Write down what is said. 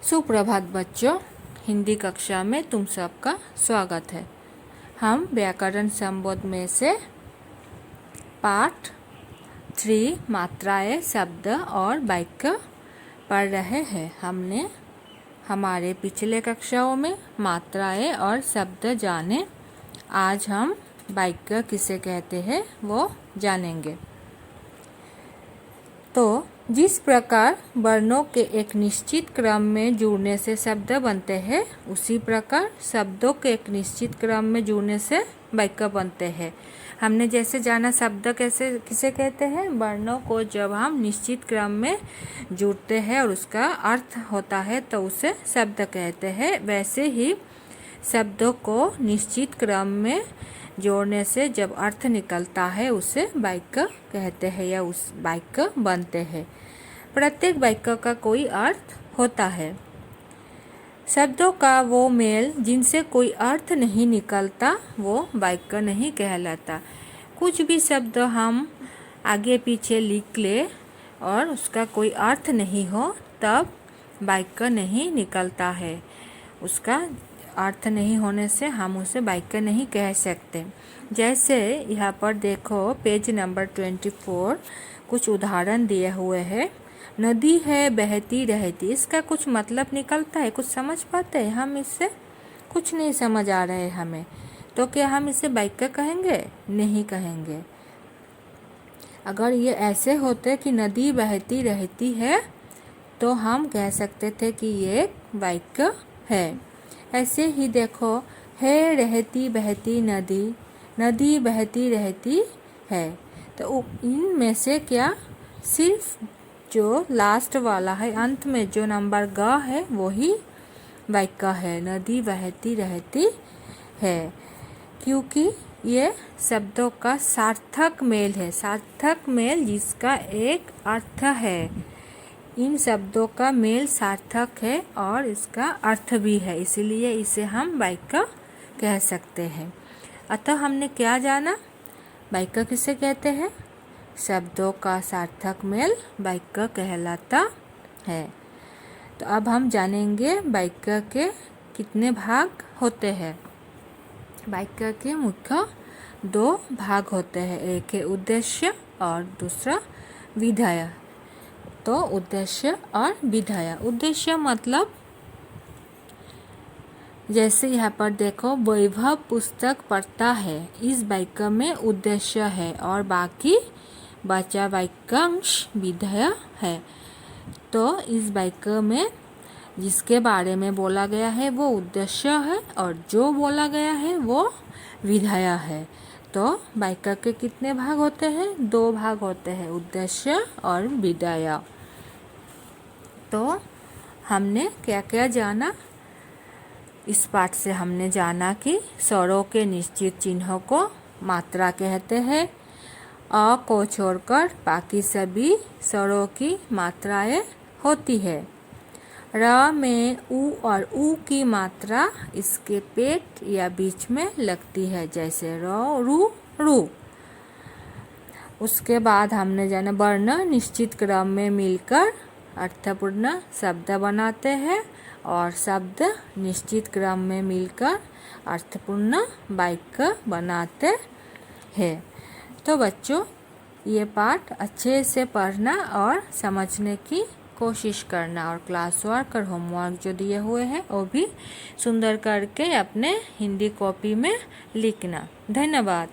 सुप्रभात बच्चों, हिंदी कक्षा में तुम सबका स्वागत है। हम व्याकरण संबोध में से पाठ 3 मात्राएं, शब्द और वाक्य पढ़ रहे हैं। हमने हमारे पिछले कक्षाओं में मात्राएं और शब्द जाने। आज हम वाक्य किसे कहते हैं वो जानेंगे। तो जिस प्रकार वर्णों के एक निश्चित क्रम में जुड़ने से शब्द बनते हैं, उसी प्रकार शब्दों के एक निश्चित क्रम में जुड़ने से वाक्य बनते हैं। हमने जैसे जाना शब्द किसे कहते हैं, वर्णों को जब हम निश्चित क्रम में जुड़ते हैं और उसका अर्थ होता है तो उसे शब्द कहते हैं। वैसे ही शब्दों को निश्चित क्रम में जोड़ने से जब अर्थ निकलता है उसे वाक्य कहते हैं या उस वाक्य बनते हैं। प्रत्येक वाक्य का कोई अर्थ होता है। शब्दों का वो मेल जिनसे कोई अर्थ नहीं निकलता वो वाक्य नहीं कहलाता। कुछ भी शब्द हम आगे पीछे लिख ले और उसका कोई अर्थ नहीं हो तब वाक्य नहीं निकलता है। उसका अर्थ नहीं होने से हम उसे वाक्य नहीं कह सकते। जैसे यहाँ पर देखो पेज नंबर 24 कुछ उदाहरण दिए हुए हैं। नदी है बहती रहती, इसका कुछ मतलब निकलता है, कुछ समझ पाते हैं हम इससे? कुछ नहीं समझ आ रहे हमें, तो क्या हम इसे वाक्य कहेंगे? नहीं कहेंगे। अगर ये ऐसे होते कि नदी बहती रहती है तो हम कह सकते थे कि ये वाक्य है। ऐसे ही देखो है रहती बहती नदी, नदी बहती रहती है, तो इनमें से क्या सिर्फ जो लास्ट वाला है, अंत में जो नंबर ग है वही वाक्य है, नदी बहती रहती है, क्योंकि ये शब्दों का सार्थक मेल है। सार्थक मेल जिसका एक अर्थ है। इन शब्दों का मेल सार्थक है और इसका अर्थ भी है, इसलिए इसे हम वाक्य कह सकते हैं। अतः हमने क्या जाना, वाक्य किसे कहते हैं? शब्दों का सार्थक मेल वाक्य कहलाता है। तो अब हम जानेंगे वाक्य के कितने भाग होते हैं। वाक्य के मुख्य 2 भाग होते हैं, एक है उद्देश्य और दूसरा विधेय। तो उद्देश्य और विधेय। उद्देश्य मतलब जैसे यहाँ पर देखो वैभव पुस्तक पढ़ता है, इस वाक्य में उद्देश्य है और बाकी बचा वाक्यांश विधेय है। तो इस वाक्य में जिसके बारे में बोला गया है वो उद्देश्य है और जो बोला गया है वो विधेय है। तो वाक्य के कितने भाग होते हैं? 2 भाग होते हैं, उद्देश्य और विधेय। तो हमने क्या क्या जाना इस पाठ से? हमने जाना कि स्वरों के निश्चित चिन्हों को मात्रा कहते हैं। अ को छोड़कर बाकी सभी स्वरों की मात्राएं होती है। र में उ और ऊ की मात्रा इसके पेट या बीच में लगती है, जैसे र, रु, रू। उसके बाद हमने जाना वर्ण निश्चित क्रम में मिलकर अर्थपूर्ण शब्द बनाते हैं और शब्द निश्चित क्रम में मिलकर अर्थपूर्ण वाक्य बनाते हैं। तो बच्चों ये पाठ अच्छे से पढ़ना और समझने की कोशिश करना और क्लास वर्क और होमवर्क जो दिए हुए हैं वो भी सुंदर करके अपने हिंदी कॉपी में लिखना। धन्यवाद।